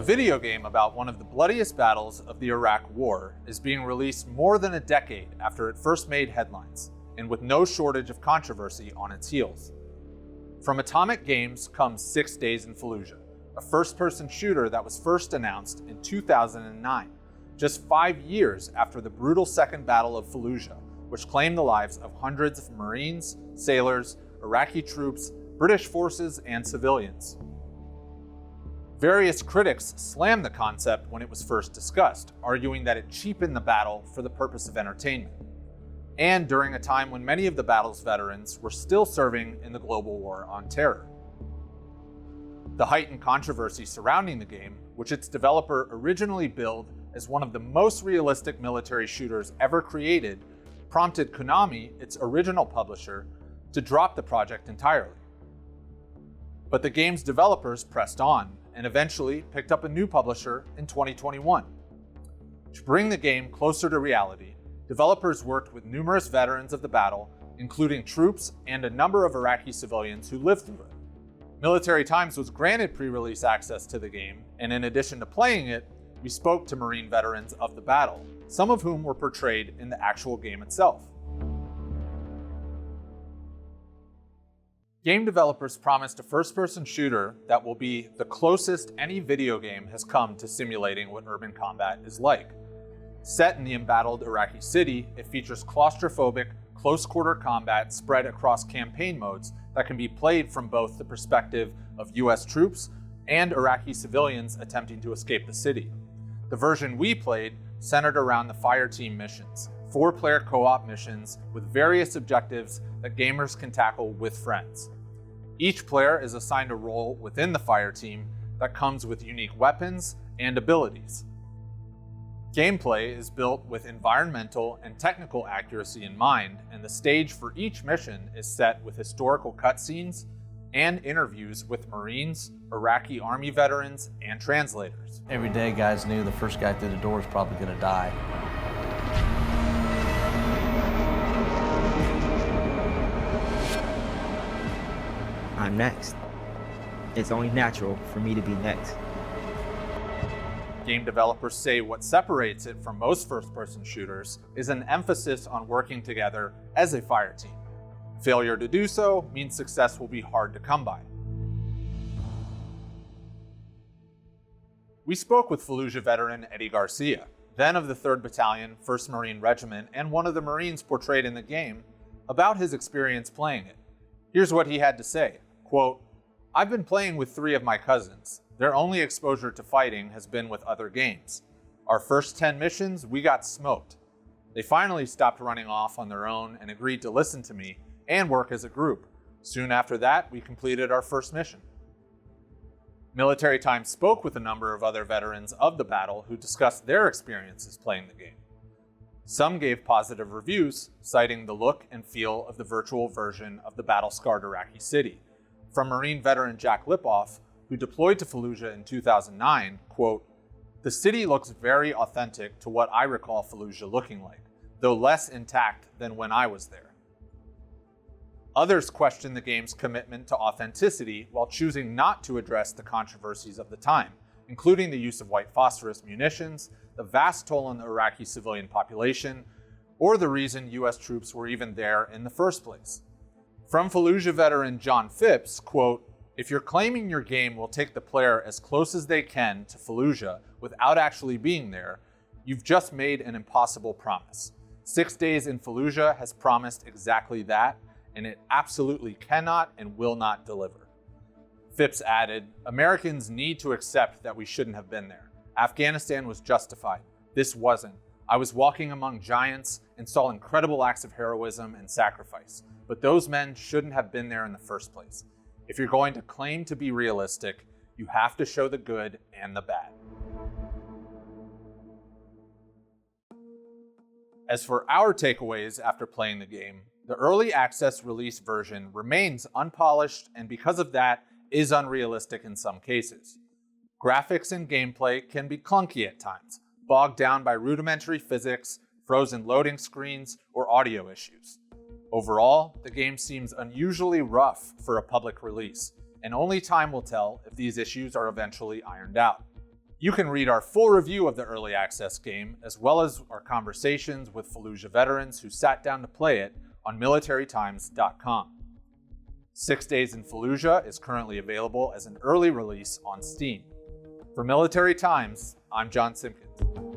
A video game about one of the bloodiest battles of the Iraq War is being released more than a decade after it first made headlines, and with no shortage of controversy on its heels. From Atomic Games comes 6 Days in Fallujah, a first-person shooter that was first announced in 2009, just 5 years after the brutal Second Battle of Fallujah, which claimed the lives of hundreds of Marines, sailors, Iraqi troops, British forces, and civilians. Various critics slammed the concept when it was first discussed, arguing that it cheapened the battle for the purpose of entertainment, and during a time when many of the battle's veterans were still serving in the global war on terror. The heightened controversy surrounding the game, which its developer originally billed as one of the most realistic military shooters ever created, prompted Konami, its original publisher, to drop the project entirely. But the game's developers pressed on, and eventually picked up a new publisher in 2021. To bring the game closer to reality, developers worked with numerous veterans of the battle, including troops and a number of Iraqi civilians who lived through it. Military Times was granted pre-release access to the game, and in addition to playing it, we spoke to Marine veterans of the battle, some of whom were portrayed in the actual game itself. Game developers promised a first-person shooter that will be the closest any video game has come to simulating what urban combat is like. Set in the embattled Iraqi city, it features claustrophobic, close-quarter combat spread across campaign modes that can be played from both the perspective of US troops and Iraqi civilians attempting to escape the city. The version we played centered around the fire team missions, 4-player co-op missions with various objectives that gamers can tackle with friends. Each player is assigned a role within the fire team that comes with unique weapons and abilities. Gameplay is built with environmental and technical accuracy in mind, and the stage for each mission is set with historical cutscenes and interviews with Marines, Iraqi Army veterans, and translators. Every day, guys knew the first guy through the door was probably going to die. I'm next. It's only natural for me to be next. Game developers say what separates it from most first-person shooters is an emphasis on working together as a fire team. Failure to do so means success will be hard to come by. We spoke with Fallujah veteran Eddie Garcia, then of the 3rd Battalion, 1st Marine Regiment, and one of the Marines portrayed in the game, about his experience playing it. Here's what he had to say, quote, "I've been playing with 3 of my cousins. Their only exposure to fighting has been with other games. Our first 10 missions, we got smoked. They finally stopped running off on their own and agreed to listen to me and work as a group. Soon after that, we completed our first mission." Military Times spoke with a number of other veterans of the battle who discussed their experiences playing the game. Some gave positive reviews, citing the look and feel of the virtual version of the battle-scarred Iraqi city. From Marine veteran Jack Lipoff, who deployed to Fallujah in 2009, quote, "The city looks very authentic to what I recall Fallujah looking like, though less intact than when I was there." Others questioned the game's commitment to authenticity while choosing not to address the controversies of the time, including the use of white phosphorus munitions, the vast toll on the Iraqi civilian population, or the reason US troops were even there in the first place. From Fallujah veteran John Phipps, quote, "If you're claiming your game will take the player as close as they can to Fallujah without actually being there, you've just made an impossible promise. 6 Days in Fallujah has promised exactly that, and it absolutely cannot and will not deliver." Phipps added, "Americans need to accept that we shouldn't have been there. Afghanistan was justified. This wasn't. I was walking among giants and saw incredible acts of heroism and sacrifice, but those men shouldn't have been there in the first place. If you're going to claim to be realistic, you have to show the good and the bad." As for our takeaways after playing the game, the early access release version remains unpolished and because of that is unrealistic in some cases. Graphics and gameplay can be clunky at times, bogged down by rudimentary physics, frozen loading screens, or audio issues. Overall, the game seems unusually rough for a public release, and only time will tell if these issues are eventually ironed out. You can read our full review of the early access game, as well as our conversations with Fallujah veterans who sat down to play it on militarytimes.com. 6 Days in Fallujah is currently available as an early release on Steam. For Military Times, I'm John Simpkins.